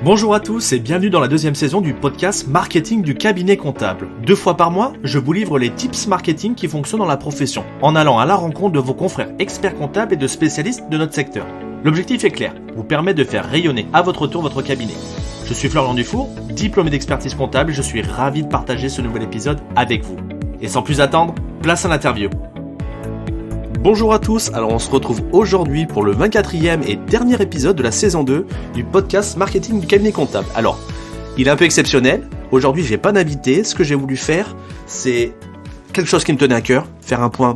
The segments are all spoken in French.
Bonjour à tous et bienvenue dans la deuxième saison du podcast Marketing du cabinet comptable. 2 fois par mois, je vous livre les tips marketing qui fonctionnent dans la profession, en allant à la rencontre de vos confrères experts comptables et de spécialistes de notre secteur. L'objectif est clair, vous permettre de faire rayonner à votre tour votre cabinet. Je suis Florian Dufour, diplômé d'expertise comptable et je suis ravi de partager ce nouvel épisode avec vous. Et sans plus attendre, place à l'interview. Bonjour à tous, alors on se retrouve aujourd'hui pour le 24e et dernier épisode de la saison 2 du podcast Marketing du cabinet comptable. Alors, il est un peu exceptionnel, aujourd'hui j'ai pas d'invité, ce que j'ai voulu faire, c'est quelque chose qui me tenait à cœur, faire un point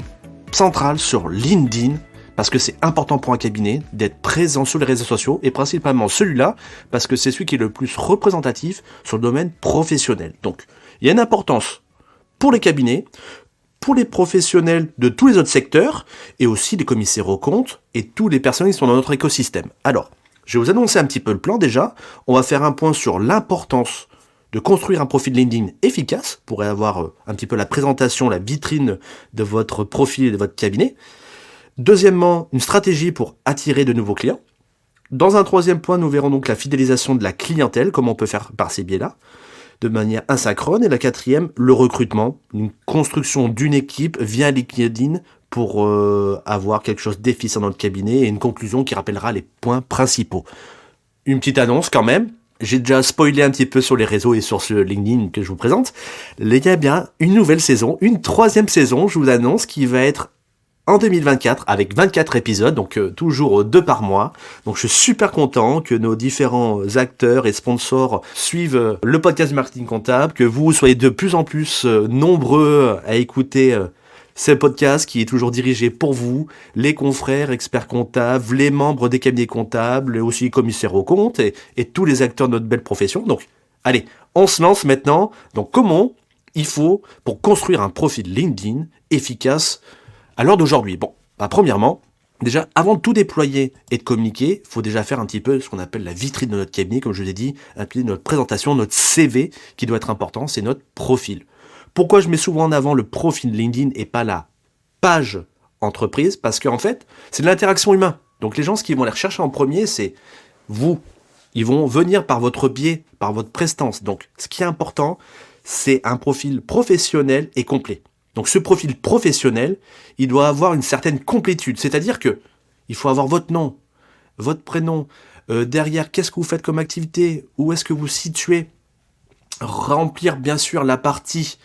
central sur LinkedIn, parce que c'est important pour un cabinet d'être présent sur les réseaux sociaux, et principalement celui-là, parce que c'est celui qui est le plus représentatif sur le domaine professionnel. Donc, il y a une importance pour les cabinets, pour les professionnels de tous les autres secteurs, et aussi les commissaires aux comptes, et tous les personnes qui sont dans notre écosystème. Alors, je vais vous annoncer un petit peu le plan déjà. On va faire un point sur l'importance de construire un profil LinkedIn efficace, pour avoir un petit peu la présentation, la vitrine de votre profil et de votre cabinet. Deuxièmement, une stratégie pour attirer de nouveaux clients. Dans un troisième point, nous verrons donc la fidélisation de la clientèle, comment on peut faire par ces biais-là, de manière asynchrone. Et la quatrième, le recrutement, une construction d'une équipe via LinkedIn pour avoir quelque chose d'efficient dans le cabinet et une conclusion qui rappellera les points principaux. Une petite annonce quand même, j'ai déjà spoilé un petit peu sur les réseaux et sur ce LinkedIn que je vous présente. Il y a bien une nouvelle saison, une troisième saison, je vous annonce, qui va être en 2024, avec 24 épisodes, donc toujours 2 par mois. Donc je suis super content que nos différents acteurs et sponsors suivent le podcast Marketing Comptable, que vous soyez de plus en plus nombreux à écouter ce podcast qui est toujours dirigé pour vous, les confrères, experts comptables, les membres des cabinets comptables, et aussi les commissaires aux comptes et tous les acteurs de notre belle profession. Donc allez, on se lance maintenant. Donc comment il faut pour construire un profil LinkedIn efficace à l'heure d'aujourd'hui? Bon, premièrement, déjà, avant de tout déployer et de communiquer, il faut déjà faire un petit peu ce qu'on appelle la vitrine de notre cabinet, comme je vous ai dit, un peu notre présentation, notre CV, qui doit être important, c'est notre profil. Pourquoi je mets souvent en avant le profil LinkedIn et pas la page entreprise? Parce qu'en fait, c'est de l'interaction humaine. Donc les gens, ce qu'ils vont aller rechercher en premier, c'est vous. Ils vont venir par votre biais, par votre prestance. Donc, ce qui est important, c'est un profil professionnel et complet. Donc ce profil professionnel, il doit avoir une certaine complétude, c'est-à-dire que il faut avoir votre nom, votre prénom, derrière qu'est-ce que vous faites comme activité, où est-ce que vous situez, remplir bien sûr la partie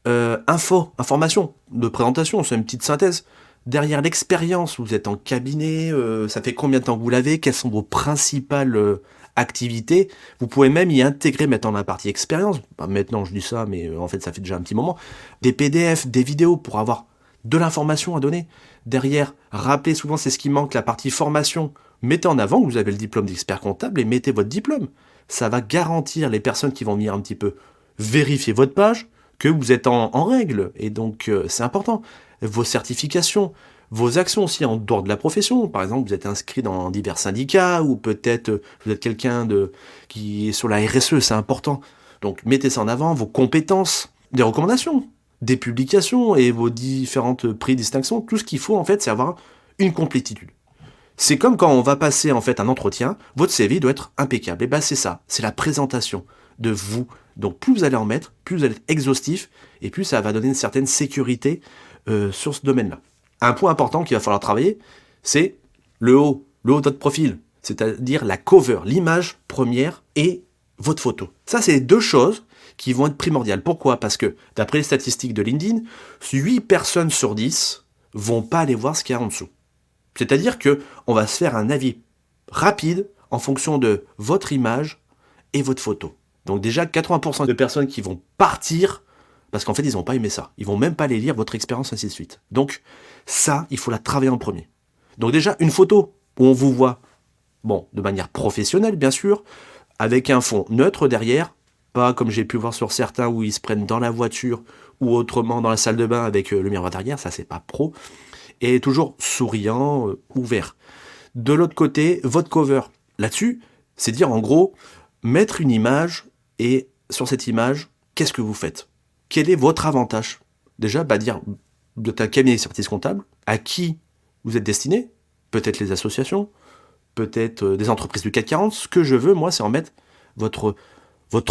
information, de présentation, c'est une petite synthèse. Derrière l'expérience, vous êtes en cabinet, ça fait combien de temps que vous l'avez, quelles sont vos principales activités. Vous pouvez même y intégrer maintenant la partie expérience. Maintenant je dis ça, mais en fait ça fait déjà un petit moment. Des PDF, des vidéos pour avoir de l'information à donner. Derrière, rappelez souvent, c'est ce qui manque, la partie formation. Mettez en avant que vous avez le diplôme d'expert comptable et mettez votre diplôme. Ça va garantir les personnes qui vont venir un petit peu vérifier votre page que vous êtes en règle. Et donc c'est important. Vos certifications, vos actions aussi en dehors de la profession. Par exemple, vous êtes inscrit dans divers syndicats ou peut-être vous êtes quelqu'un qui est sur la RSE, c'est important. Donc mettez ça en avant, vos compétences, des recommandations, des publications et vos différentes prix, distinctions. Tout ce qu'il faut en fait, c'est avoir une complétitude. C'est comme quand on va passer en fait un entretien, votre CV doit être impeccable. Et ben c'est ça, c'est la présentation de vous. Donc plus vous allez en mettre, plus vous allez être exhaustif et plus ça va donner une certaine sécurité sur ce domaine-là. Un point important qu'il va falloir travailler, c'est le haut de votre profil, c'est-à-dire la cover, l'image première et votre photo. Ça, c'est les deux choses qui vont être primordiales. Pourquoi? Parce que, d'après les statistiques de LinkedIn, 8 personnes sur 10 vont pas aller voir ce qu'il y a en dessous. C'est-à-dire qu'on va se faire un avis rapide en fonction de votre image et votre photo. Donc déjà, 80% de personnes qui vont partir parce qu'en fait, ils n'ont pas aimé ça. Ils vont même pas aller lire votre expérience, ainsi de suite. Donc, ça, il faut la travailler en premier. Donc déjà, une photo où on vous voit, bon, de manière professionnelle, bien sûr, avec un fond neutre derrière, pas comme j'ai pu voir sur certains où ils se prennent dans la voiture ou autrement dans la salle de bain avec le miroir derrière, ça, c'est pas pro. Et toujours souriant, ouvert. De l'autre côté, votre cover. Là-dessus, c'est dire en gros, mettre une image et sur cette image, qu'est-ce que vous faites? Quel est votre avantage? Déjà, dire, vous êtes un cabinet d'expertise comptable, à qui vous êtes destiné? Peut-être les associations, peut-être des entreprises du CAC 40. Ce que je veux, moi, c'est en mettre votre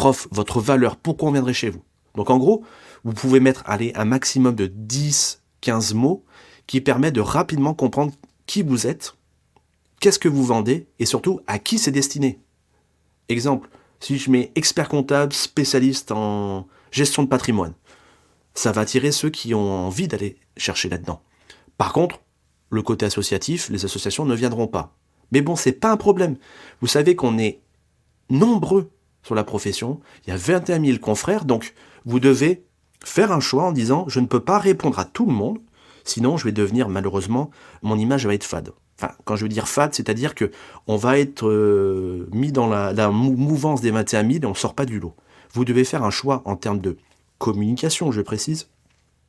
offre, votre valeur, pourquoi on viendrait chez vous. Donc en gros, vous pouvez mettre un maximum de 10-15 mots qui permettent de rapidement comprendre qui vous êtes, qu'est-ce que vous vendez et surtout à qui c'est destiné. Exemple, si je mets expert comptable, spécialiste en gestion de patrimoine, ça va attirer ceux qui ont envie d'aller chercher là-dedans. Par contre, le côté associatif, les associations ne viendront pas. Mais bon, c'est pas un problème. Vous savez qu'on est nombreux sur la profession, il y a 21 000 confrères, donc vous devez faire un choix en disant « je ne peux pas répondre à tout le monde, sinon je vais devenir, malheureusement, mon image va être fade ». Enfin, quand je veux dire fade, c'est-à-dire qu'on va être mis dans la mouvance des 21 000 et on ne sort pas du lot. Vous devez faire un choix en termes de communication, je précise,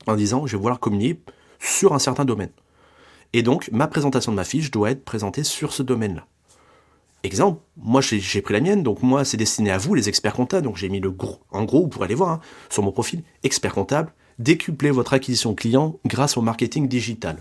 en disant « je vais vouloir communiquer sur un certain domaine ». Et donc, ma présentation de ma fiche doit être présentée sur ce domaine-là. Exemple, moi j'ai pris la mienne, donc moi c'est destiné à vous les experts comptables, donc j'ai mis le gros, en gros vous pourrez aller voir sur mon profil, expert comptable, décupler votre acquisition client grâce au marketing digital.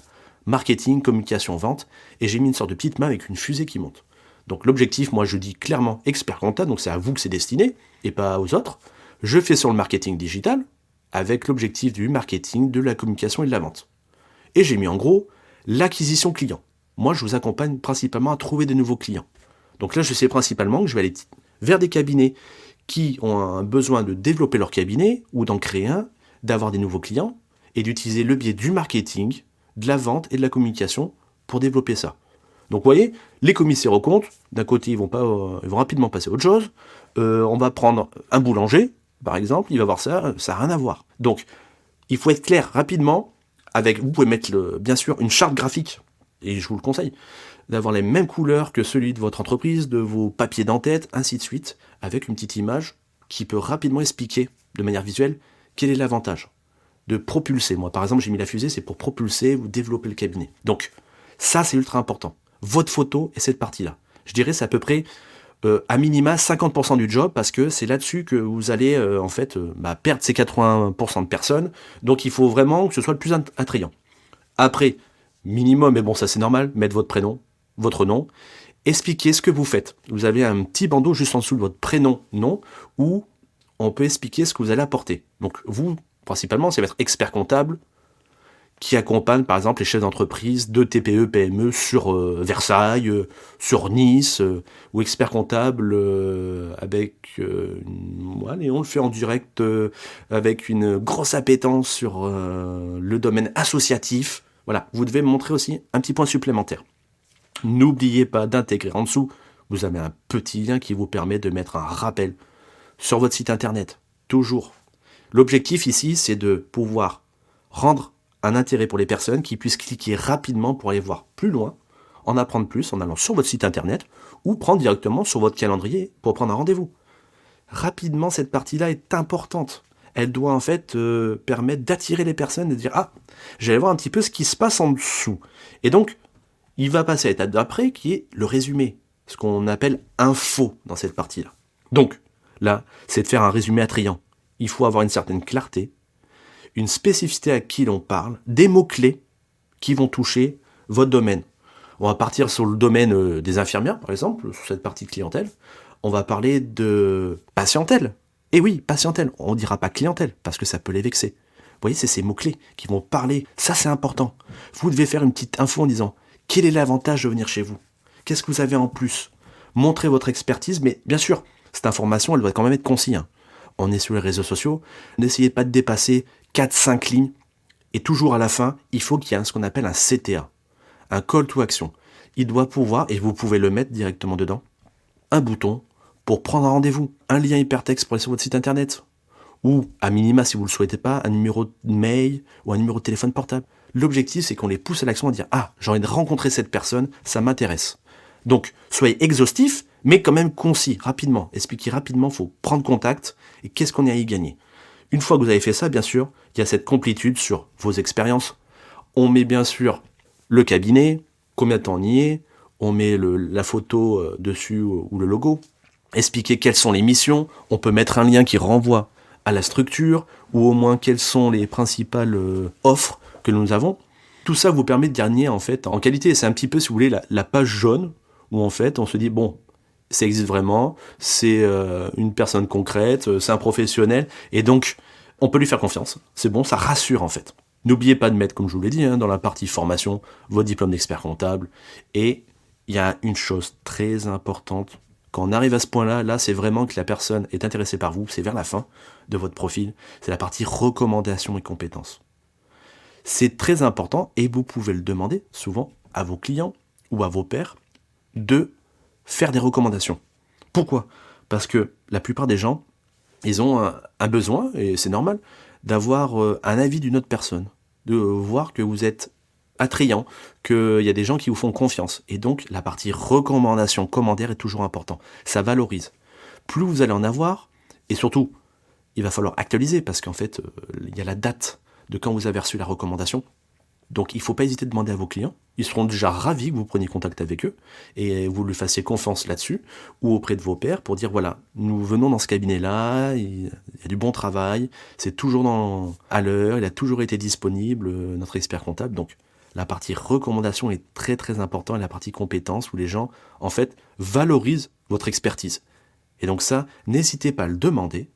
Marketing, communication, vente, et j'ai mis une sorte de petite main avec une fusée qui monte. Donc l'objectif, moi je dis clairement expert comptable, donc c'est à vous que c'est destiné, et pas aux autres. Je fais sur le marketing digital, avec l'objectif du marketing, de la communication et de la vente. Et j'ai mis en gros l'acquisition client. Moi je vous accompagne principalement à trouver de nouveaux clients. Donc là, je sais principalement que je vais aller vers des cabinets qui ont un besoin de développer leur cabinet ou d'en créer un, d'avoir des nouveaux clients et d'utiliser le biais du marketing, de la vente et de la communication pour développer ça. Donc vous voyez, les commissaires aux comptes, d'un côté, ils vont rapidement passer à autre chose. On va prendre un boulanger, par exemple, il va voir ça n'a rien à voir. Donc, il faut être clair rapidement. Vous pouvez mettre, bien sûr, une charte graphique, et je vous le conseille, d'avoir les mêmes couleurs que celui de votre entreprise, de vos papiers d'en-tête, ainsi de suite, avec une petite image qui peut rapidement expliquer, de manière visuelle, quel est l'avantage de propulser. Moi, par exemple, j'ai mis la fusée, c'est pour propulser ou développer le cabinet. Donc, ça, c'est ultra important. Votre photo et cette partie-là. Je dirais, c'est à peu près, à minima, 50% du job, parce que c'est là-dessus que vous allez, perdre ces 80% de personnes. Donc, il faut vraiment que ce soit le plus attrayant. Après, minimum, mais bon, ça c'est normal, mettre votre prénom, votre nom, expliquez ce que vous faites. Vous avez un petit bandeau juste en dessous de votre prénom, nom, où on peut expliquer ce que vous allez apporter. Donc vous, principalement, c'est votre expert comptable qui accompagne par exemple les chefs d'entreprise de TPE, PME sur Versailles, sur Nice, ou expert comptable allez, on le fait en direct avec une grosse appétence sur le domaine associatif. Voilà, vous devez montrer aussi un petit point supplémentaire. N'oubliez pas d'intégrer en dessous, vous avez un petit lien qui vous permet de mettre un rappel sur votre site internet. Toujours. L'objectif ici, c'est de pouvoir rendre un intérêt pour les personnes qui puissent cliquer rapidement pour aller voir plus loin, en apprendre plus en allant sur votre site internet ou prendre directement sur votre calendrier pour prendre un rendez-vous. Rapidement, cette partie-là est importante. Elle doit en fait permettre d'attirer les personnes et de dire « Ah, j'allais voir un petit peu ce qui se passe en dessous ». Et donc, il va passer à l'étape d'après qui est le résumé, ce qu'on appelle info dans cette partie-là. Donc, là, c'est de faire un résumé attrayant. Il faut avoir une certaine clarté, une spécificité à qui l'on parle, des mots-clés qui vont toucher votre domaine. On va partir sur le domaine des infirmières, par exemple, sur cette partie de clientèle. On va parler de patientèle. Et oui, patientèle, on ne dira pas clientèle, parce que ça peut les vexer. Vous voyez, c'est ces mots-clés qui vont parler. Ça, c'est important. Vous devez faire une petite info en disant « Quel est l'avantage de venir chez vous ? Qu'est-ce que vous avez en plus ?» Montrez votre expertise, mais bien sûr, cette information, elle doit quand même être concise. On est sur les réseaux sociaux. N'essayez pas de dépasser 4-5 lignes. Et toujours à la fin, il faut qu'il y ait ce qu'on appelle un CTA, un call to action. Il doit pouvoir, et vous pouvez le mettre directement dedans, un bouton pour prendre un rendez-vous, un lien hypertexte pour aller sur votre site internet, ou, à minima, si vous ne le souhaitez pas, un numéro de mail ou un numéro de téléphone portable. L'objectif, c'est qu'on les pousse à l'action à dire « Ah, j'ai envie de rencontrer cette personne, ça m'intéresse ». Donc, soyez exhaustif, mais quand même concis, rapidement. Expliquez rapidement, il faut prendre contact, et qu'est-ce qu'on a à y gagner. Une fois que vous avez fait ça, bien sûr, il y a cette complétude sur vos expériences. On met bien sûr le cabinet, combien de temps on y est, on met la photo dessus ou le logo. Expliquer quelles sont les missions, on peut mettre un lien qui renvoie à la structure, ou au moins quelles sont les principales offres que nous avons. Tout ça vous permet de gagner en fait en qualité. C'est un petit peu, si vous voulez, la page jaune, où en fait on se dit, bon, ça existe vraiment, c'est une personne concrète, c'est un professionnel, et donc on peut lui faire confiance. C'est bon, ça rassure en fait. N'oubliez pas de mettre, comme je vous l'ai dit, dans la partie formation, vos diplômes d'expert comptable. Et il y a une chose très importante. Quand on arrive à ce point-là, là, c'est vraiment que la personne est intéressée par vous. C'est vers la fin de votre profil. C'est la partie recommandations et compétences. C'est très important et vous pouvez le demander souvent à vos clients ou à vos pairs de faire des recommandations. Pourquoi ? Parce que la plupart des gens, ils ont un besoin, et c'est normal, d'avoir un avis d'une autre personne, de voir que vous êtes attrayant, qu'il y a des gens qui vous font confiance. Et donc, la partie recommandation, commentaire est toujours important. Ça valorise. Plus vous allez en avoir, et surtout, il va falloir actualiser, parce qu'en fait, il y a la date de quand vous avez reçu la recommandation. Donc, il ne faut pas hésiter de demander à vos clients. Ils seront déjà ravis que vous preniez contact avec eux et vous lui fassiez confiance là-dessus ou auprès de vos pairs pour dire voilà, nous venons dans ce cabinet-là, il y a du bon travail, c'est toujours à l'heure, il a toujours été disponible, notre expert comptable. Donc, la partie recommandation est très très importante et la partie compétence où les gens, en fait, valorisent votre expertise. Et donc ça, n'hésitez pas à le demander.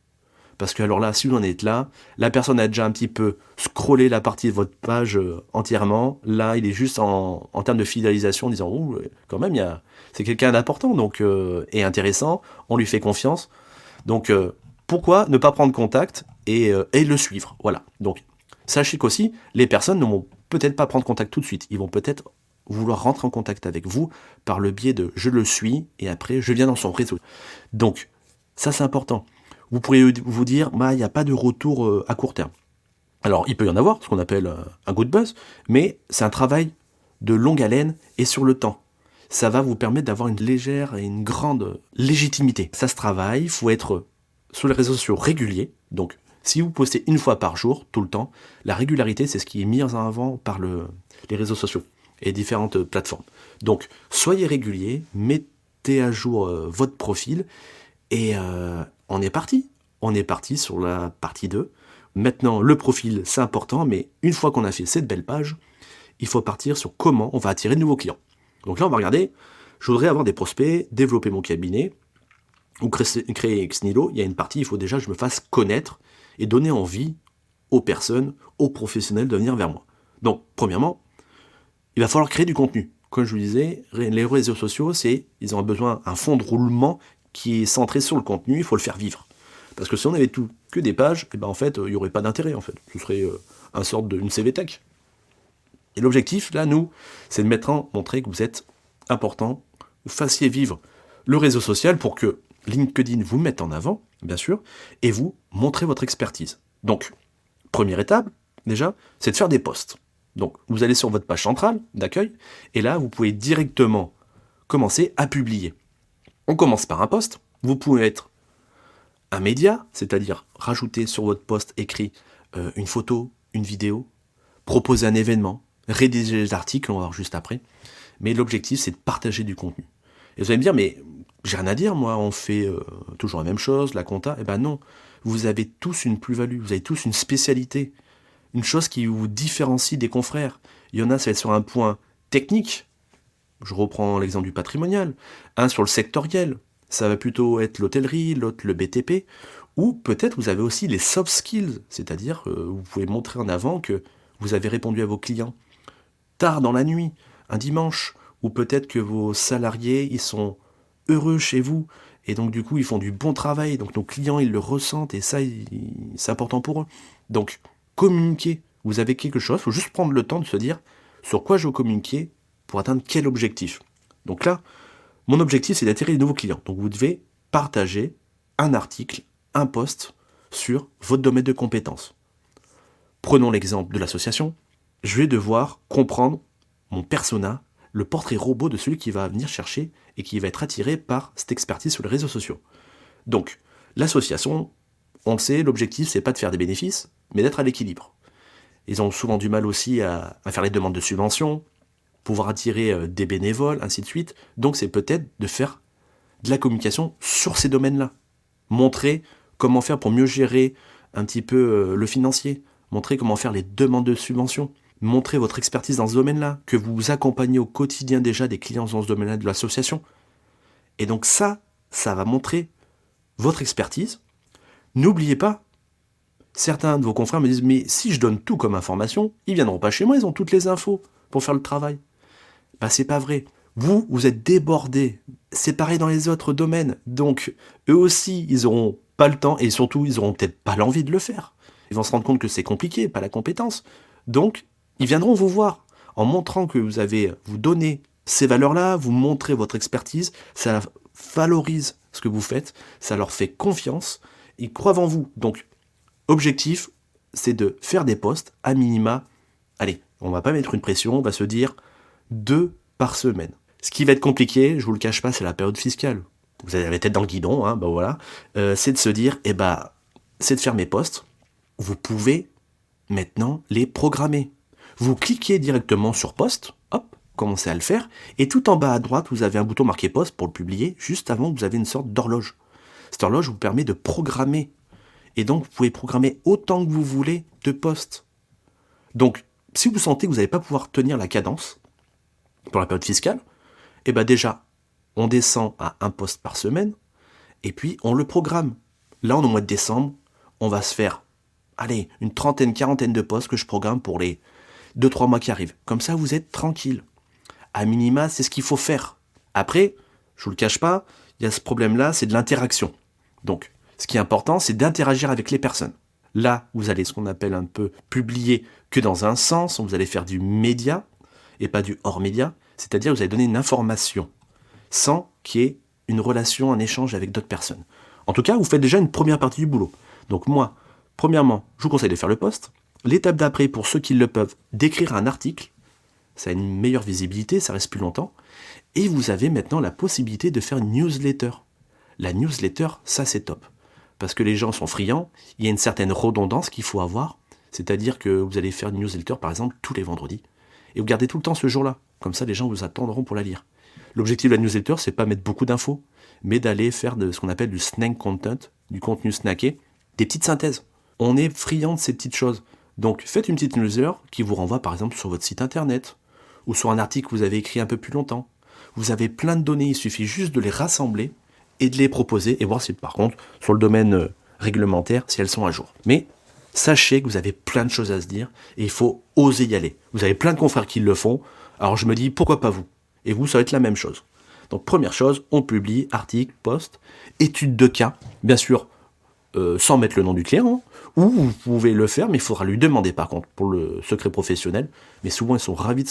Parce que alors là, si vous en êtes là, la personne a déjà un petit peu scrollé la partie de votre page entièrement. Là, il est juste en termes de fidélisation, en disant ouh, quand même, c'est quelqu'un d'important donc et intéressant. On lui fait confiance. Donc pourquoi ne pas prendre contact et le suivre ? Voilà. Donc sachez qu'aussi, les personnes ne vont peut-être pas prendre contact tout de suite. Ils vont peut-être vouloir rentrer en contact avec vous par le biais de je le suis et après je viens dans son réseau. Donc ça, c'est important. Vous pourriez vous dire, il n'y a pas de retour à court terme. Alors, il peut y en avoir, ce qu'on appelle un good buzz, mais c'est un travail de longue haleine et sur le temps. Ça va vous permettre d'avoir une légère et une grande légitimité. Ça se travaille, il faut être sur les réseaux sociaux réguliers. Donc, si vous postez une fois par jour, tout le temps, la régularité, c'est ce qui est mis en avant par les réseaux sociaux et différentes plateformes. Donc, soyez réguliers, mettez à jour votre profil et on est parti. On est parti sur la partie 2. Maintenant, le profil, c'est important, mais une fois qu'on a fait cette belle page, il faut partir sur comment on va attirer de nouveaux clients. Donc là, on va regarder, je voudrais avoir des prospects, développer mon cabinet, ou créer ex nihilo. Il y a une partie, il faut déjà que je me fasse connaître et donner envie aux personnes, aux professionnels de venir vers moi. Donc, premièrement, il va falloir créer du contenu. Comme je vous disais, les réseaux sociaux, ils ont besoin d'un fond de roulement qui est centré sur le contenu, il faut le faire vivre. Parce que si on avait tout que des pages, en fait, il n'y aurait pas d'intérêt, en fait. Ce serait une sorte d'une CV Tech. Et l'objectif, là, nous, c'est de montrer que vous êtes important, vous fassiez vivre le réseau social pour que LinkedIn vous mette en avant, bien sûr, et vous montrez votre expertise. Donc, première étape, déjà, c'est de faire des posts. Donc, vous allez sur votre page centrale d'accueil, et là, vous pouvez directement commencer à publier. On commence par un post. Vous pouvez être un média, c'est-à-dire rajouter sur votre post écrit une photo, une vidéo, proposer un événement, rédiger des articles, on va voir juste après. Mais l'objectif, c'est de partager du contenu. Et vous allez me dire, mais j'ai rien à dire, moi, on fait toujours la même chose, la compta. Eh ben non, vous avez tous une plus-value, vous avez tous une spécialité, une chose qui vous différencie des confrères. Il y en a, ça va être sur un point technique. Je reprends l'exemple du patrimonial. Un sur le sectoriel, ça va plutôt être l'hôtellerie, l'autre le BTP. Ou peut-être vous avez aussi les soft skills, c'est-à-dire vous pouvez montrer en avant que vous avez répondu à vos clients tard dans la nuit, un dimanche, ou peut-être que vos salariés, ils sont heureux chez vous, et donc du coup ils font du bon travail, donc nos clients ils le ressentent, et ça c'est important pour eux. Donc communiquer, vous avez quelque chose, il faut juste prendre le temps de se dire sur quoi je veux communiquer pour atteindre quel objectif. Donc là, mon objectif c'est d'attirer de nouveaux clients, donc vous devez partager un article, un post sur votre domaine de compétences. Prenons l'exemple de l'association, je vais devoir comprendre mon persona, le portrait robot de celui qui va venir chercher et qui va être attiré par cette expertise sur les réseaux sociaux. Donc, l'association, on le sait, l'objectif c'est pas de faire des bénéfices, mais d'être à l'équilibre. Ils ont souvent du mal aussi à faire les demandes de subventions, pouvoir attirer des bénévoles, ainsi de suite. Donc c'est peut-être de faire de la communication sur ces domaines-là. Montrer comment faire pour mieux gérer un petit peu le financier, montrer comment faire les demandes de subventions, montrer votre expertise dans ce domaine-là, que vous accompagnez au quotidien déjà des clients dans ce domaine-là de l'association. Et donc ça va montrer votre expertise. N'oubliez pas, certains de vos confrères me disent, mais si je donne tout comme information, ils viendront pas chez moi, ils ont toutes les infos pour faire le travail. C'est pas vrai. Vous êtes débordés. C'est pareil dans les autres domaines. Donc, eux aussi, ils auront pas le temps et surtout, ils auront peut-être pas l'envie de le faire. Ils vont se rendre compte que c'est compliqué, pas la compétence. Donc, ils viendront vous voir en montrant que vous donnez ces valeurs-là, vous montrez votre expertise, ça valorise ce que vous faites, ça leur fait confiance, ils croient en vous. Donc, objectif, c'est de faire des posts à minima. Allez, on va pas mettre une pression, on va se dire 2 par semaine. Ce qui va être compliqué, je vous le cache pas, c'est la période fiscale. Vous avez la tête dans le guidon, voilà. C'est de se dire, c'est de faire mes posts. Vous pouvez maintenant les programmer. Vous cliquez directement sur post, hop, commencez à le faire, et tout en bas à droite, vous avez un bouton marqué post pour le publier. Juste avant, vous avez une sorte d'horloge. Cette horloge vous permet de programmer. Et donc, vous pouvez programmer autant que vous voulez de posts. Donc, si vous sentez que vous n'allez pas pouvoir tenir la cadence pour la période fiscale, déjà, on descend à 1 post par semaine, et puis on le programme. Là, on est au mois de décembre, on va se faire, une 30aine, 40aine de posts que je programme pour les 2-3 mois qui arrivent. Comme ça, vous êtes tranquille. À minima, c'est ce qu'il faut faire. Après, je vous le cache pas, il y a ce problème-là, c'est de l'interaction. Donc, ce qui est important, c'est d'interagir avec les personnes. Là, vous allez ce qu'on appelle un peu publier que dans un sens, vous allez faire du média et pas du hors-média, c'est-à-dire que vous allez donner une information sans qu'il y ait une relation, un échange avec d'autres personnes. En tout cas, vous faites déjà une première partie du boulot. Donc moi, premièrement, je vous conseille de faire le post. L'étape d'après, pour ceux qui le peuvent, d'écrire un article. Ça a une meilleure visibilité, ça reste plus longtemps. Et vous avez maintenant la possibilité de faire une newsletter. La newsletter, ça c'est top. Parce que les gens sont friands, il y a une certaine redondance qu'il faut avoir. C'est-à-dire que vous allez faire une newsletter, par exemple, tous les vendredis. Et vous gardez tout le temps ce jour-là. Comme ça, les gens vous attendront pour la lire. L'objectif de la newsletter, c'est pas mettre beaucoup d'infos, mais d'aller faire de ce qu'on appelle du snack content, du contenu snacké, des petites synthèses. On est friand de ces petites choses. Donc, faites une petite newsletter qui vous renvoie, par exemple, sur votre site internet, ou sur un article que vous avez écrit un peu plus longtemps. Vous avez plein de données, il suffit juste de les rassembler et de les proposer, et voir si, par contre, sur le domaine réglementaire, si elles sont à jour. Mais sachez que vous avez plein de choses à se dire, et il faut oser y aller. Vous avez plein de confrères qui le font, alors je me dis, pourquoi pas vous ? Et vous, ça va être la même chose. Donc, première chose, on publie, article, post, étude de cas, bien sûr, sans mettre le nom du client, ou vous pouvez le faire, mais il faudra lui demander par contre, pour le secret professionnel, mais souvent ils sont ravis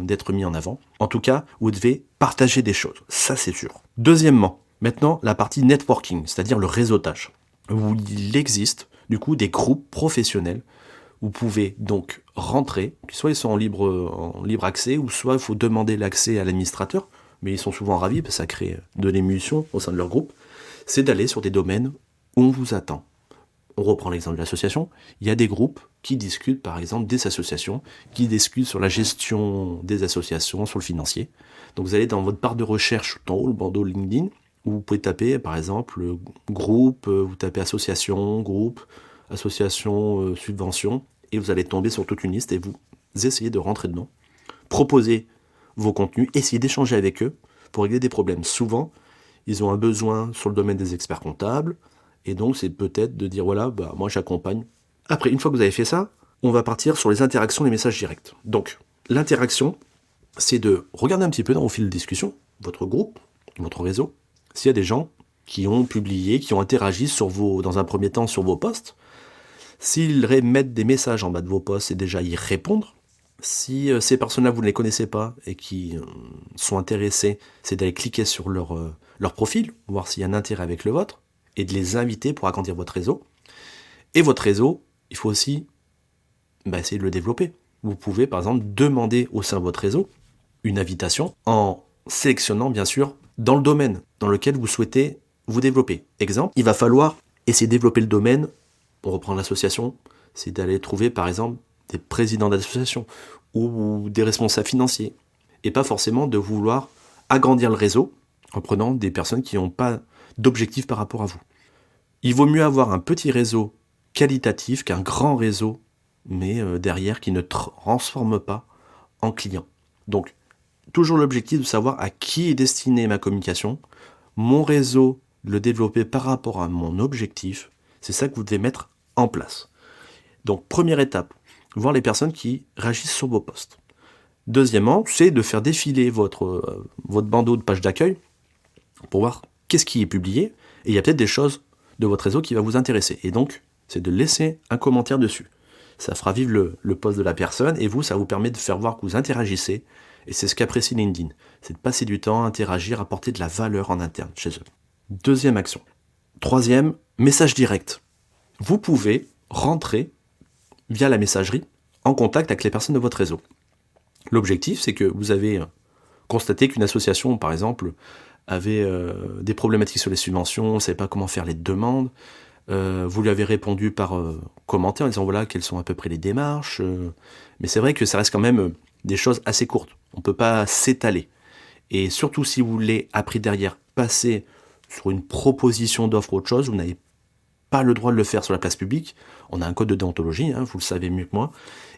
d'être mis en avant. En tout cas, vous devez partager des choses, ça c'est sûr. Deuxièmement, maintenant, la partie networking, c'est-à-dire le réseautage, où il existe, du coup, des groupes professionnels. Vous pouvez donc rentrer, soit ils sont en libre accès, ou soit il faut demander l'accès à l'administrateur, mais ils sont souvent ravis, parce que ça crée de l'émulsion au sein de leur groupe, c'est d'aller sur des domaines où on vous attend. On reprend l'exemple de l'association, il y a des groupes qui discutent par exemple des associations, qui discutent sur la gestion des associations, sur le financier. Donc vous allez dans votre barre de recherche tout en haut, le bandeau LinkedIn, où vous pouvez taper par exemple groupe, vous tapez association, groupe, association, subvention, et vous allez tomber sur toute une liste et vous essayez de rentrer dedans, proposer vos contenus, essayez d'échanger avec eux pour régler des problèmes. Souvent, ils ont un besoin sur le domaine des experts comptables, et donc c'est peut-être de dire voilà, moi j'accompagne. Après, une fois que vous avez fait ça, on va partir sur les interactions, les messages directs. Donc, l'interaction, c'est de regarder un petit peu dans vos fils de discussion, votre groupe, votre réseau, s'il y a des gens qui ont publié, qui ont interagi dans un premier temps sur vos posts. S'ils mettent des messages en bas de vos posts, c'est déjà y répondre. Si ces personnes-là, vous ne les connaissez pas et qui sont intéressés, c'est d'aller cliquer sur leur profil, voir s'il y a un intérêt avec le vôtre, et de les inviter pour agrandir votre réseau. Et votre réseau, il faut aussi essayer de le développer. Vous pouvez, par exemple, demander au sein de votre réseau une invitation en sélectionnant, bien sûr, dans le domaine dans lequel vous souhaitez vous développer. Exemple, il va falloir essayer de développer le domaine, on reprend l'association, c'est d'aller trouver, par exemple, des présidents d'associations ou des responsables financiers. Et pas forcément de vouloir agrandir le réseau en prenant des personnes qui n'ont pas d'objectif par rapport à vous. Il vaut mieux avoir un petit réseau qualitatif qu'un grand réseau, mais derrière qui ne transforme pas en client. Donc, toujours l'objectif de savoir à qui est destinée ma communication. mon réseau, le développer par rapport à mon objectif, c'est ça que vous devez mettre en place. Donc, première étape, voir les personnes qui réagissent sur vos posts. Deuxièmement, c'est de faire défiler votre bandeau de page d'accueil pour voir qu'est-ce qui est publié, et il y a peut-être des choses de votre réseau qui va vous intéresser. Et donc, c'est de laisser un commentaire dessus. Ça fera vivre le post de la personne, et vous, ça vous permet de faire voir que vous interagissez, et c'est ce qu'apprécie LinkedIn. C'est de passer du temps à interagir, apporter de la valeur en interne chez eux. Deuxième action. Troisième, message direct. Vous pouvez rentrer via la messagerie en contact avec les personnes de votre réseau. L'objectif, c'est que vous avez constaté qu'une association, par exemple, avait des problématiques sur les subventions, ne savait pas comment faire les demandes. Vous lui avez répondu par commentaire en disant voilà quelles sont à peu près les démarches. Mais c'est vrai que ça reste quand même des choses assez courtes. On ne peut pas s'étaler. Et surtout si vous voulez, après derrière, passer sur une proposition d'offre ou autre chose, vous n'avez pas le droit de le faire sur la place publique. On a un code de déontologie, vous le savez mieux que moi.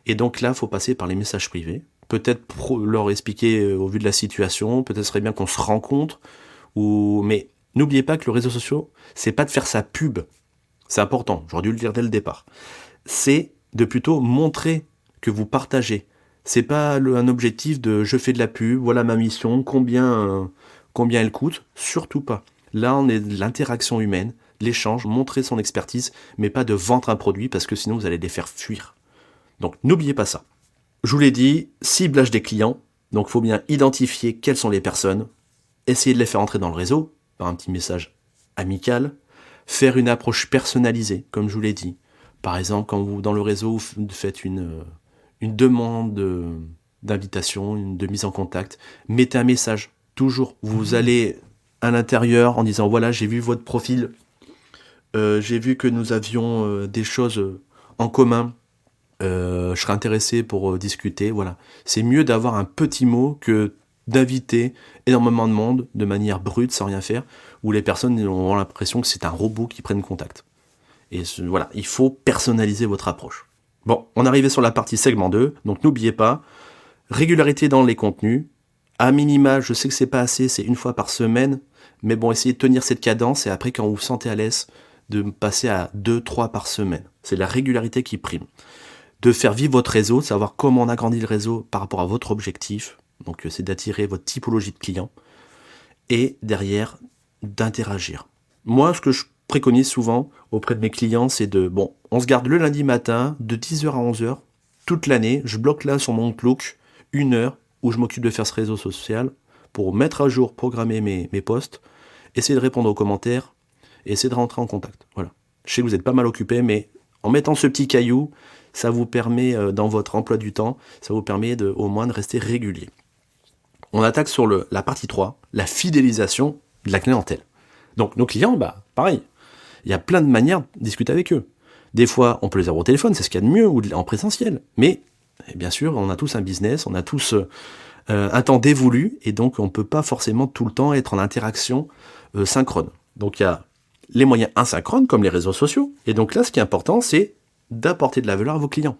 Et donc là, il faut passer par les messages privés. Peut-être leur expliquer au vu de la situation, peut-être serait bien qu'on se rencontre. Mais n'oubliez pas que le réseau social, c'est pas de faire sa pub. C'est important, j'aurais dû le dire dès le départ. C'est de plutôt montrer que vous partagez. C'est pas un objectif de je fais de la pub, voilà ma mission, combien elle coûte, surtout pas. Là, on est de l'interaction humaine, l'échange, montrer son expertise, mais pas de vendre un produit parce que sinon vous allez les faire fuir. Donc n'oubliez pas ça. Je vous l'ai dit, ciblage des clients, donc il faut bien identifier quelles sont les personnes, essayer de les faire entrer dans le réseau, par un petit message amical, faire une approche personnalisée, comme je vous l'ai dit. Par exemple, quand vous, dans le réseau, vous faites une demande d'invitation, de mise en contact, mettez un message. Toujours, vous allez à l'intérieur en disant, voilà, j'ai vu votre profil, j'ai vu que nous avions des choses en commun, je serais intéressé pour discuter, voilà. C'est mieux d'avoir un petit mot que d'inviter énormément de monde de manière brute, sans rien faire, où les personnes ont l'impression que c'est un robot qui prenne contact. Et voilà, il faut personnaliser votre approche. Bon, on est arrivé sur la partie segment 2, donc n'oubliez pas, régularité dans les contenus, à minima, je sais que c'est pas assez, c'est une fois par semaine, mais bon, essayez de tenir cette cadence, et après, quand vous vous sentez à l'aise, de passer à 2-3 par semaine. C'est la régularité qui prime. De faire vivre votre réseau, de savoir comment on agrandit le réseau par rapport à votre objectif, donc c'est d'attirer votre typologie de clients, et derrière, d'interagir. Moi, ce que je préconise souvent auprès de mes clients, c'est on se garde le lundi matin, de 10h à 11h, toute l'année, je bloque là sur mon Outlook, 1 heure, où je m'occupe de faire ce réseau social, pour mettre à jour, programmer mes posts, essayer de répondre aux commentaires, et essayer de rentrer en contact. Voilà. Je sais que vous êtes pas mal occupé, mais en mettant ce petit caillou, ça vous permet, dans votre emploi du temps, ça vous permet au moins de rester régulier. On attaque sur la partie 3, la fidélisation de la clientèle. Donc nos clients, pareil, il y a plein de manières de discuter avec eux. Des fois, on peut les avoir au téléphone, c'est ce qu'il y a de mieux, ou en présentiel. Mais, bien sûr, on a tous un business, on a tous un temps dévolu, et donc on ne peut pas forcément tout le temps être en interaction synchrone. Donc il y a les moyens asynchrones, comme les réseaux sociaux. Et donc là, ce qui est important, c'est d'apporter de la valeur à vos clients.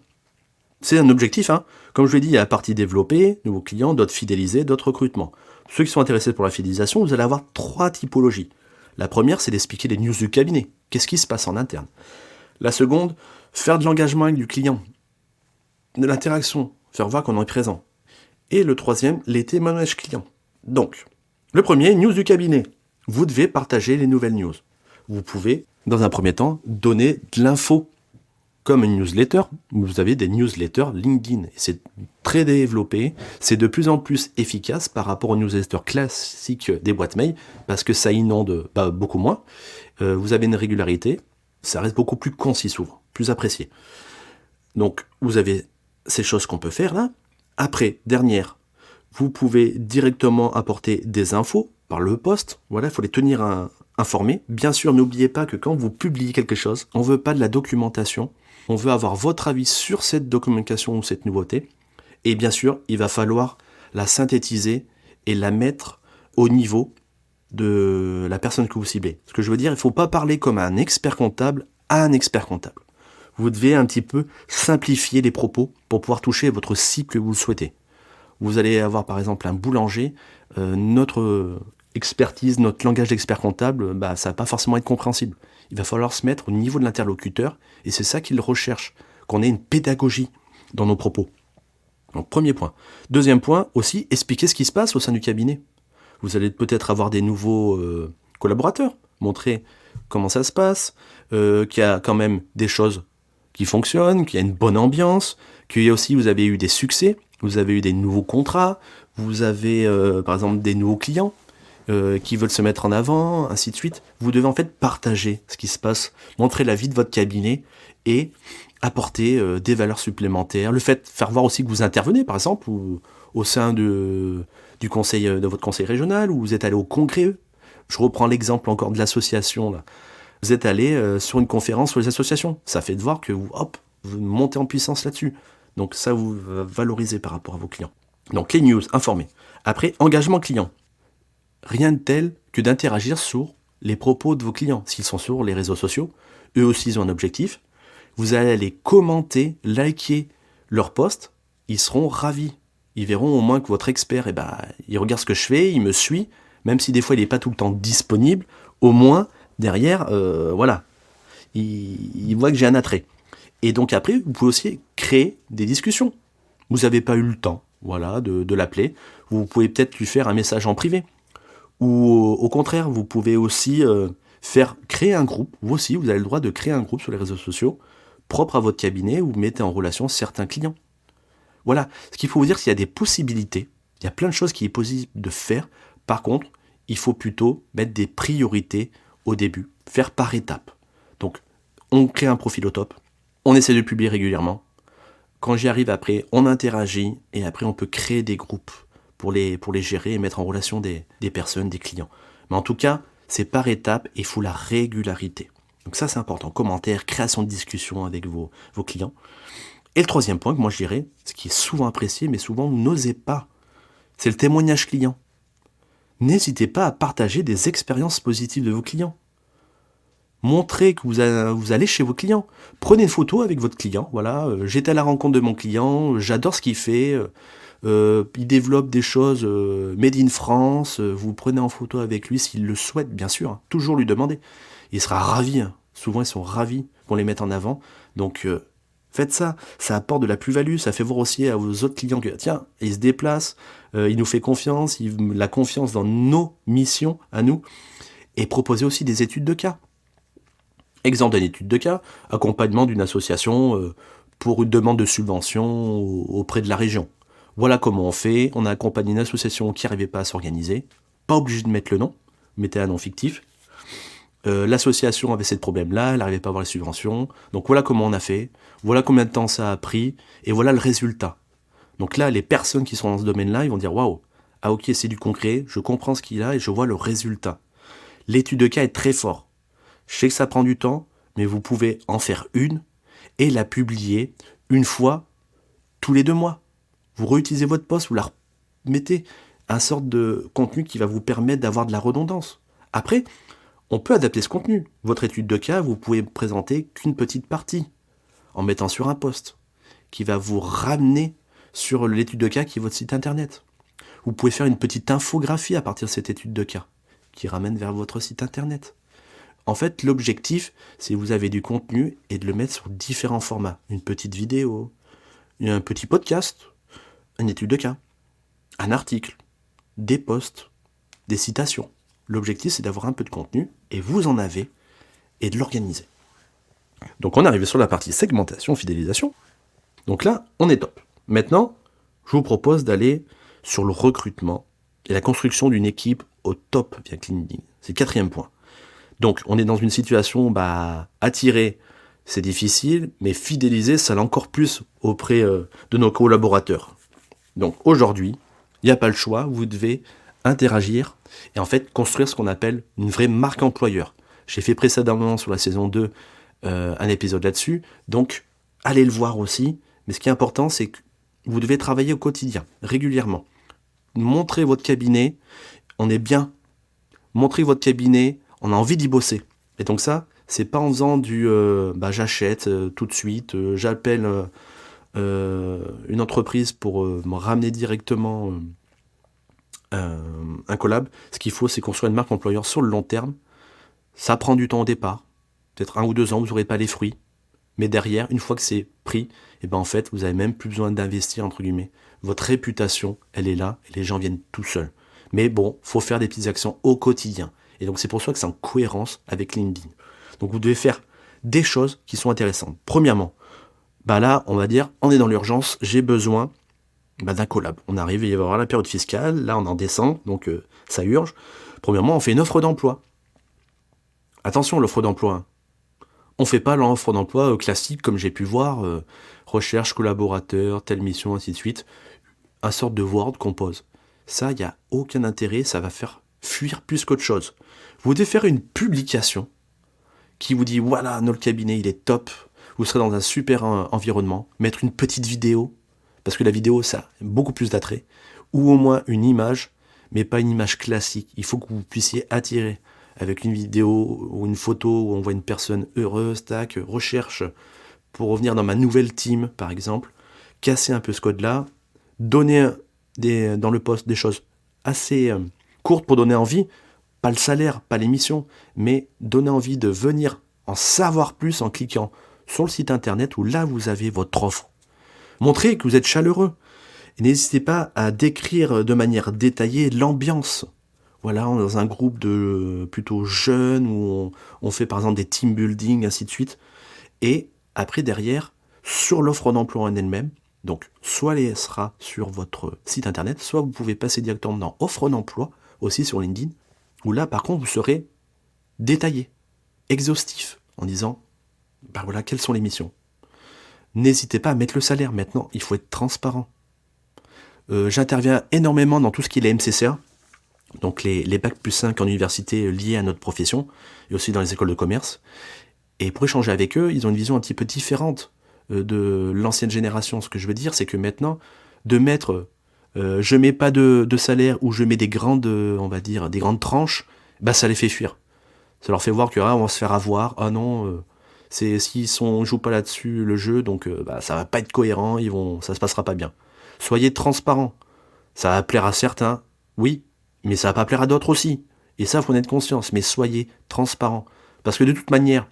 C'est un objectif, Comme je l'ai dit, il y a la partie développée, nouveaux clients, d'autres fidélisés, d'autres recrutements. Ceux qui sont intéressés pour la fidélisation, vous allez avoir 3 typologies. La première, c'est d'expliquer les news du cabinet. Qu'est-ce qui se passe en interne? La seconde, faire de l'engagement avec du client. De l'interaction, faire voir qu'on est présent. Et le troisième, les témoignages clients. Donc, le premier, news du cabinet. Vous devez partager les nouvelles news. Vous pouvez, dans un premier temps, donner de l'info. Comme une newsletter, vous avez des newsletters LinkedIn. C'est très développé, c'est de plus en plus efficace par rapport aux newsletters classiques des boîtes mail, parce que ça inonde beaucoup moins. Vous avez une régularité, ça reste beaucoup plus concis souvent, plus apprécié. Donc, vous avez ces choses qu'on peut faire là. Après, dernière, vous pouvez directement apporter des infos par le post. Voilà, il faut les tenir informés. Bien sûr, n'oubliez pas que quand vous publiez quelque chose, on ne veut pas de la documentation. On veut avoir votre avis sur cette documentation ou cette nouveauté. Et bien sûr, il va falloir la synthétiser et la mettre au niveau de la personne que vous ciblez. Ce que je veux dire, il ne faut pas parler comme un expert comptable à un expert comptable. Vous devez un petit peu simplifier les propos pour pouvoir toucher votre cible que vous le souhaitez. Vous allez avoir par exemple un boulanger. Notre expertise, notre langage d'expert comptable, ça va pas forcément être compréhensible. Il va falloir se mettre au niveau de l'interlocuteur, et c'est ça qu'il recherche, qu'on ait une pédagogie dans nos propos. Donc, premier point. Deuxième point, aussi, expliquer ce qui se passe au sein du cabinet. Vous allez peut-être avoir des nouveaux collaborateurs, montrer comment ça se passe, qu'il y a quand même des choses qui fonctionnent, qu'il y a une bonne ambiance, qu'il y a aussi, vous avez eu des succès, vous avez eu des nouveaux contrats, vous avez par exemple des nouveaux clients qui veulent se mettre en avant, ainsi de suite. Vous devez en fait partager ce qui se passe, montrer la vie de votre cabinet et apporter des valeurs supplémentaires. Le fait de faire voir aussi que vous intervenez, par exemple, au sein du conseil, de votre conseil régional, ou vous êtes allé au congrès. Je reprends l'exemple encore de l'association, là. Vous êtes allé sur une conférence sur les associations. Ça fait de voir que vous montez en puissance là-dessus. Donc ça, vous valorisez par rapport à vos clients. Donc les news, informer. Après, engagement client. Rien de tel que d'interagir sur les propos de vos clients. S'ils sont sur les réseaux sociaux, eux aussi ils ont un objectif. Vous allez aller commenter, liker leurs posts. Ils seront ravis. Ils verront au moins que votre expert, il regarde ce que je fais, il me suit. Même si des fois il n'est pas tout le temps disponible, au moins derrière, il voit que j'ai un attrait. Et donc après, vous pouvez aussi créer des discussions. Vous n'avez pas eu le temps, de l'appeler. Vous pouvez peut-être lui faire un message en privé. Ou au contraire, vous pouvez aussi créer un groupe. Vous aussi, vous avez le droit de créer un groupe sur les réseaux sociaux propre à votre cabinet où vous mettez en relation certains clients. Voilà. Ce qu'il faut vous dire, c'est qu'il y a des possibilités. Il y a plein de choses qui est possible de faire. Par contre, il faut plutôt mettre des priorités au début, faire par étapes. Donc, on crée un profil au top, on essaie de publier régulièrement. Quand j'y arrive après, on interagit et après on peut créer des groupes pour les gérer et mettre en relation des personnes, des clients. Mais en tout cas, c'est par étapes et il faut la régularité. Donc ça, c'est important. Commentaires, création de discussion avec vos clients. Et le troisième point que moi je dirais, ce qui est souvent apprécié, mais souvent vous n'osez pas, c'est le témoignage client. N'hésitez pas à partager des expériences positives de vos clients. Montrez que vous allez chez vos clients. Prenez une photo avec votre client. J'étais à la rencontre de mon client, j'adore ce qu'il fait. Il développe des choses made in France. Vous prenez en photo avec lui s'il le souhaite, bien sûr. Hein, toujours lui demander. Il sera ravi. Hein. Souvent, ils sont ravis qu'on les mette en avant. Donc, faites ça. Ça apporte de la plus-value. Ça fait voir aussi à vos autres clients que, tiens, il se déplace, il nous fait confiance, il a confiance dans nos missions à nous. Et proposez aussi des études de cas. Exemple d'une étude de cas, accompagnement d'une association pour une demande de subvention auprès de la région. Voilà comment on fait. On a accompagné une association qui n'arrivait pas à s'organiser. Pas obligé de mettre le nom, mettez un nom fictif. L'association avait ces problèmes-là, elle n'arrivait pas à avoir les subventions. Donc voilà comment on a fait, voilà combien de temps ça a pris, et voilà le résultat. Donc là, les personnes qui sont dans ce domaine-là, ils vont dire « Waouh, ah ok, c'est du concret, je comprends ce qu'il a et je vois le résultat. » L'étude de cas est très fort. Je sais que ça prend du temps, mais vous pouvez en faire une et la publier une fois tous les 2 mois. Vous réutilisez votre post, vous la remettez, un sorte de contenu qui va vous permettre d'avoir de la redondance. Après, on peut adapter ce contenu. Votre étude de cas, vous pouvez présenter qu'une petite partie en mettant sur un post qui va vous ramener sur l'étude de cas qui est votre site internet. Vous pouvez faire une petite infographie à partir de cette étude de cas qui ramène vers votre site internet. En fait, l'objectif, c'est que vous avez du contenu et de le mettre sur différents formats. Une petite vidéo, un petit podcast, une étude de cas, un article, des posts, des citations. L'objectif, c'est d'avoir un peu de contenu, et vous en avez, et de l'organiser. Donc on arrive sur la partie segmentation, fidélisation. Donc là, on est top. Maintenant, je vous propose d'aller sur le recrutement et la construction d'une équipe au top via LinkedIn. C'est le 4e point. Donc, on est dans une situation, attirer, c'est difficile, mais fidéliser, ça l'est encore plus auprès de nos collaborateurs. Donc, aujourd'hui, il n'y a pas le choix, vous devez interagir et en fait construire ce qu'on appelle une vraie marque employeur. J'ai fait précédemment sur la saison 2 un épisode là-dessus, donc allez le voir aussi. Mais ce qui est important, c'est que vous devez travailler au quotidien, régulièrement. Montrez votre cabinet, on est bien. Montrez votre cabinet, on a envie d'y bosser. Et donc ça, c'est pas en faisant du j'achète tout de suite, j'appelle une entreprise pour me ramener directement un collab, ce qu'il faut, c'est construire une marque employeur sur le long terme. Ça prend du temps au départ. Peut-être 1 ou 2 ans, vous n'aurez pas les fruits. Mais derrière, une fois que c'est pris, et ben en fait, vous n'avez même plus besoin d'investir, entre guillemets. Votre réputation, elle est là, et les gens viennent tout seuls. Mais bon, faut faire des petites actions au quotidien. Et donc c'est pour ça que c'est en cohérence avec LinkedIn. Donc vous devez faire des choses qui sont intéressantes. Premièrement, là, on va dire, on est dans l'urgence, j'ai besoin d'un collab. On arrive, il va y avoir la période fiscale, là on est en décembre, donc ça urge. Premièrement, on fait une offre d'emploi. Attention, l'offre d'emploi, hein. On fait pas l'offre d'emploi classique, comme j'ai pu voir, recherche, collaborateur, telle mission, ainsi de suite. Un sorte de Word qu'on pose. Ça, il n'y a aucun intérêt, ça va faire fuir plus qu'autre chose. Vous devez faire une publication qui vous dit, voilà, notre cabinet, il est top, vous serez dans un super environnement, mettre une petite vidéo, parce que la vidéo, ça a beaucoup plus d'attrait, ou au moins une image, mais pas une image classique. Il faut que vous puissiez attirer avec une vidéo ou une photo où on voit une personne heureuse, tac, recherche pour revenir dans ma nouvelle team, par exemple, casser un peu ce code-là, donner dans le post des choses assez courtes pour donner envie, pas le salaire, pas l'émission, mais donner envie de venir en savoir plus en cliquant sur le site internet où là vous avez votre offre. Montrez que vous êtes chaleureux. Et n'hésitez pas à décrire de manière détaillée l'ambiance. Voilà, on est dans un groupe de plutôt jeunes où on fait par exemple des team building, ainsi de suite. Et après derrière, sur l'offre d'emploi en elle-même, donc soit elle sera sur votre site internet, soit vous pouvez passer directement dans offre d'emploi, aussi sur LinkedIn, où là par contre vous serez détaillé, exhaustif, en disant, voilà, quelles sont les missions. N'hésitez pas à mettre le salaire. Maintenant, il faut être transparent. J'interviens énormément dans tout ce qui est les MCCA, donc les bacs plus 5 en université liés à notre profession, et aussi dans les écoles de commerce. Et pour échanger avec eux, ils ont une vision un petit peu différente de l'ancienne génération. Ce que je veux dire, c'est que maintenant, de mettre je mets pas de salaire ou je mets des grandes, on va dire, des grandes tranches, ça les fait fuir. Ça leur fait voir que on va se faire avoir, s'ils jouent pas là-dessus le jeu, donc ça va pas être cohérent, ça se passera pas bien. Soyez transparents. Ça va plaire à certains, oui, mais ça va pas plaire à d'autres aussi. Et ça, faut en être conscience, mais soyez transparents. Parce que de toute manière,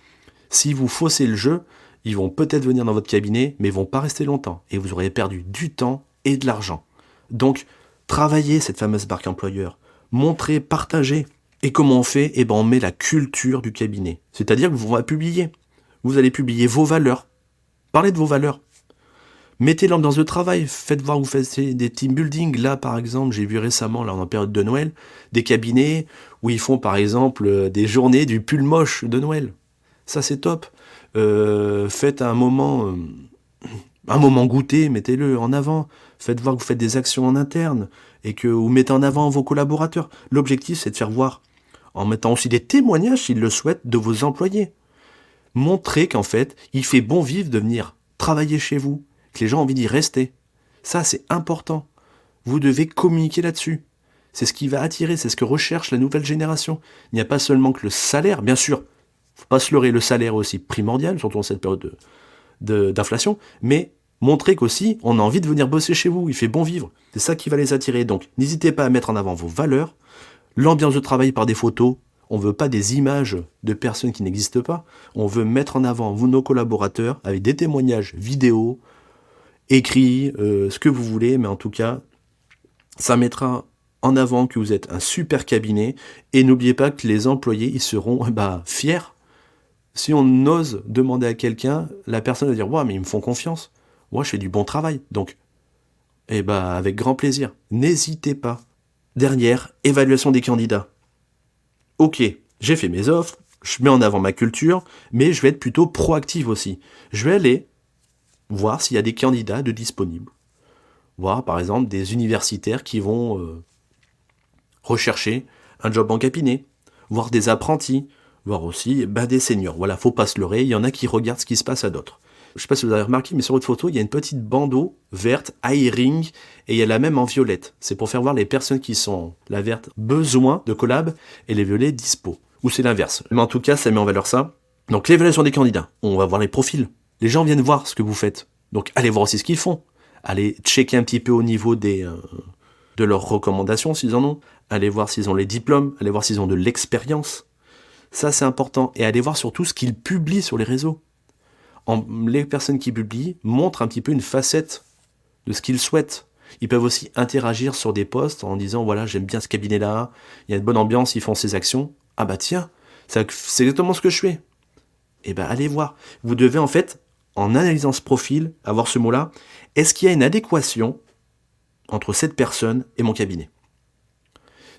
si vous faussez le jeu, ils vont peut-être venir dans votre cabinet, mais ils vont pas rester longtemps. Et vous aurez perdu du temps et de l'argent. Donc, travaillez cette fameuse marque employeur. Montrez, partagez. Et comment on fait ? On met la culture du cabinet. C'est-à-dire que vous allez publier. Vous allez publier vos valeurs. Parlez de vos valeurs. Mettez l'ambiance de travail. Faites voir que vous faites des team building. Là, par exemple, j'ai vu récemment, là, en période de Noël, des cabinets où ils font, par exemple, des journées du pull moche de Noël. Ça, c'est top. Faites un moment goûter, mettez-le en avant. Faites voir que vous faites des actions en interne et que vous mettez en avant vos collaborateurs. L'objectif, c'est de faire voir, en mettant aussi des témoignages, s'ils le souhaitent, de vos employés. Montrez qu'en fait, il fait bon vivre de venir travailler chez vous, que les gens ont envie d'y rester. Ça, c'est important. Vous devez communiquer là-dessus. C'est ce qui va attirer, c'est ce que recherche la nouvelle génération. Il n'y a pas seulement que le salaire, bien sûr. Faut pas se leurrer, le salaire est aussi primordial, surtout en cette période d'inflation, mais montrez qu'aussi, on a envie de venir bosser chez vous, il fait bon vivre. C'est ça qui va les attirer. Donc, n'hésitez pas à mettre en avant vos valeurs, l'ambiance de travail par des photos. On ne veut pas des images de personnes qui n'existent pas. On veut mettre en avant nos collaborateurs avec des témoignages vidéo, écrits, ce que vous voulez, mais en tout cas, ça mettra en avant que vous êtes un super cabinet. Et n'oubliez pas que les employés, ils seront fiers. Si on ose demander à quelqu'un, la personne va dire « Ouais, mais ils me font confiance. Moi, je fais du bon travail. » Donc, avec grand plaisir. N'hésitez pas. Derrière, évaluation des candidats. Ok, j'ai fait mes offres, je mets en avant ma culture, mais je vais être plutôt proactif aussi. Je vais aller voir s'il y a des candidats de disponibles. Voir, par exemple, des universitaires qui vont rechercher un job en cabinet. Voir des apprentis. Voir aussi des seniors. Voilà, faut pas se leurrer, il y en a qui regardent ce qui se passe à d'autres. Je sais pas si vous avez remarqué, mais sur votre photo, il y a une petite bandeau verte, hiring, et il y a la même en violette. C'est pour faire voir les personnes qui sont, la verte, besoin de collab, et les violets, dispo. Ou c'est l'inverse. Mais en tout cas, ça met en valeur ça. Donc l'évaluation des candidats, on va voir les profils. Les gens viennent voir ce que vous faites. Donc allez voir aussi ce qu'ils font. Allez checker un petit peu au niveau des de leurs recommandations s'ils en ont, allez voir s'ils ont les diplômes, allez voir s'ils ont de l'expérience. Ça, c'est important. Et allez voir surtout ce qu'ils publient sur les réseaux. Les personnes qui publient montrent un petit peu une facette de ce qu'ils souhaitent. Ils peuvent aussi interagir sur des posts en disant, voilà, j'aime bien ce cabinet-là, il y a une bonne ambiance, ils font ces actions. Ah bah tiens, c'est exactement ce que je fais. Eh ben allez voir. Vous devez en fait, en analysant ce profil, avoir ce mot-là, est-ce qu'il y a une adéquation entre cette personne et mon cabinet?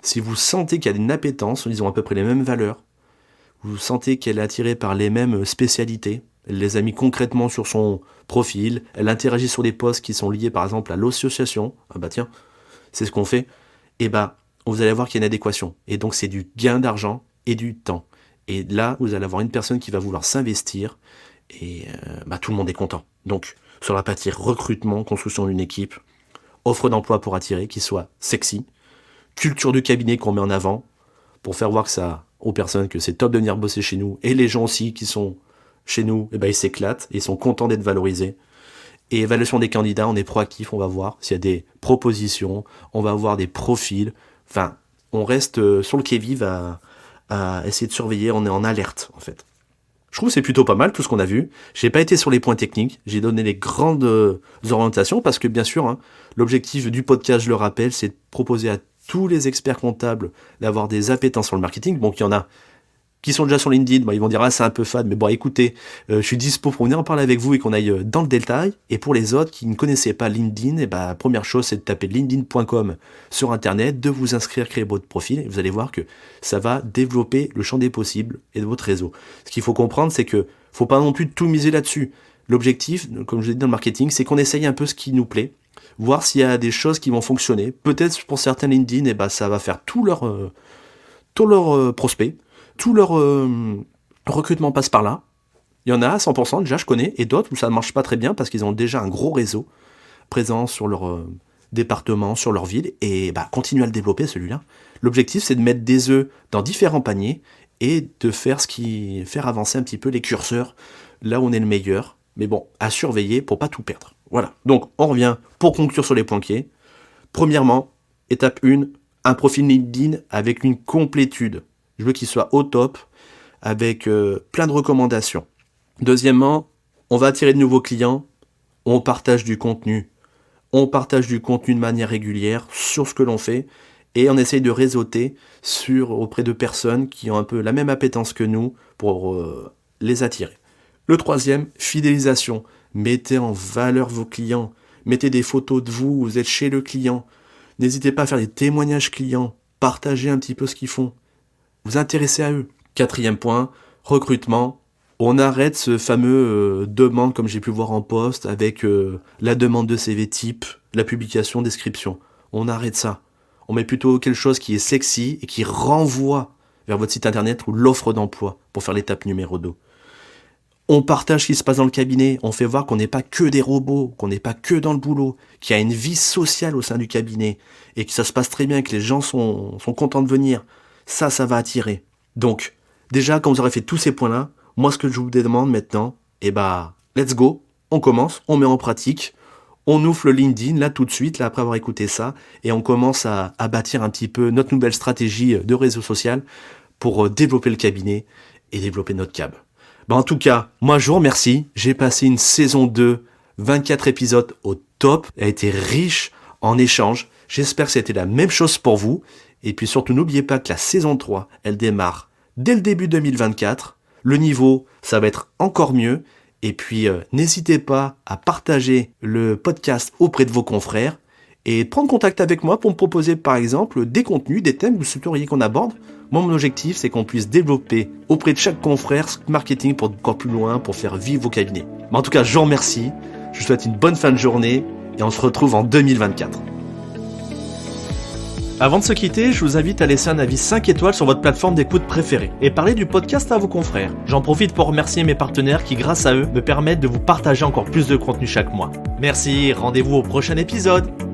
Si vous sentez qu'il y a une appétence, ils ont à peu près les mêmes valeurs, vous sentez qu'elle est attirée par les mêmes spécialités, elle les a mis concrètement sur son profil, elle interagit sur des posts qui sont liés par exemple à l'association, ah bah tiens, c'est ce qu'on fait, et bah vous allez voir qu'il y a une adéquation. Et donc c'est du gain d'argent et du temps. Et là, vous allez avoir une personne qui va vouloir s'investir, et tout le monde est content. Donc sur la partie recrutement, construction d'une équipe, offre d'emploi pour attirer, qui soit sexy, culture du cabinet qu'on met en avant, pour faire voir que ça, aux personnes que c'est top de venir bosser chez nous, et les gens aussi qui sont chez nous, ils s'éclatent, ils sont contents d'être valorisés. Et évaluation des candidats, on est proactif, on va voir s'il y a des propositions, on va voir des profils, enfin, on reste sur le qui-vive à essayer de surveiller, on est en alerte en fait. Je trouve que c'est plutôt pas mal tout ce qu'on a vu. J'ai pas été sur les points techniques, j'ai donné les grandes orientations parce que bien sûr, l'objectif du podcast, je le rappelle, c'est de proposer à tous les experts comptables d'avoir des appétences sur le marketing. Bon, il y en a qui sont déjà sur LinkedIn, ils vont dire c'est un peu fade, mais bon écoutez, je suis dispo pour venir en parler avec vous et qu'on aille dans le détail. Et pour les autres qui ne connaissaient pas LinkedIn, première chose c'est de taper linkedin.com sur internet, de vous inscrire, créer votre profil, et vous allez voir que ça va développer le champ des possibles et de votre réseau. Ce qu'il faut comprendre, c'est que faut pas non plus tout miser là-dessus. L'objectif, comme je l'ai dit dans le marketing, c'est qu'on essaye un peu ce qui nous plaît, voir s'il y a des choses qui vont fonctionner. Peut-être pour certains LinkedIn, ça va faire tout leur prospects. Tout leur recrutement passe par là. Il y en a à 100% déjà, je connais, et d'autres où ça ne marche pas très bien parce qu'ils ont déjà un gros réseau présent sur leur département, sur leur ville, et continuer à le développer celui-là. L'objectif, c'est de mettre des œufs dans différents paniers et de faire avancer un petit peu les curseurs là où on est le meilleur. Mais bon, à surveiller pour pas tout perdre. Voilà. Donc, on revient pour conclure sur les points clés. Premièrement, étape 1, un profil LinkedIn avec une complétude. Je veux qu'il soit au top, avec plein de recommandations. Deuxièmement, on va attirer de nouveaux clients, on partage du contenu. On partage du contenu de manière régulière sur ce que l'on fait, et on essaye de réseauter auprès de personnes qui ont un peu la même appétence que nous pour les attirer. Le troisième, fidélisation. Mettez en valeur vos clients, mettez des photos de vous êtes chez le client. N'hésitez pas à faire des témoignages clients, partagez un petit peu ce qu'ils font. Vous intéressez à eux. Quatrième point, recrutement. On arrête ce fameux demande, comme j'ai pu voir en post, avec la demande de CV type, la publication, description. On arrête ça. On met plutôt quelque chose qui est sexy et qui renvoie vers votre site internet ou l'offre d'emploi pour faire l'étape numéro 2. On partage ce qui se passe dans le cabinet. On fait voir qu'on n'est pas que des robots, qu'on n'est pas que dans le boulot, qu'il y a une vie sociale au sein du cabinet et que ça se passe très bien, que les gens sont contents de venir. Ça va attirer. Donc, déjà, quand vous aurez fait tous ces points-là, moi, ce que je vous demande maintenant, let's go, on commence, on met en pratique, on ouvre le LinkedIn, là, tout de suite, là, après avoir écouté ça, et on commence à bâtir un petit peu notre nouvelle stratégie de réseau social pour développer le cabinet et développer notre cab. En tout cas, moi, je vous remercie. J'ai passé une saison 2, 24 épisodes au top. Elle a été riche en échanges. J'espère que c'était la même chose pour vous. Et puis surtout, n'oubliez pas que la saison 3, elle démarre dès le début 2024. Le niveau, ça va être encore mieux. Et puis, n'hésitez pas à partager le podcast auprès de vos confrères et prendre contact avec moi pour me proposer, par exemple, des contenus, des thèmes que vous souhaiteriez qu'on aborde. Moi, mon objectif, c'est qu'on puisse développer auprès de chaque confrère ce marketing pour encore plus loin, pour faire vivre vos cabinets. En tout cas, je vous remercie. Je vous souhaite une bonne fin de journée et on se retrouve en 2024. Avant de se quitter, je vous invite à laisser un avis 5 étoiles sur votre plateforme d'écoute préférée et parler du podcast à vos confrères. J'en profite pour remercier mes partenaires qui, grâce à eux, me permettent de vous partager encore plus de contenu chaque mois. Merci, rendez-vous au prochain épisode.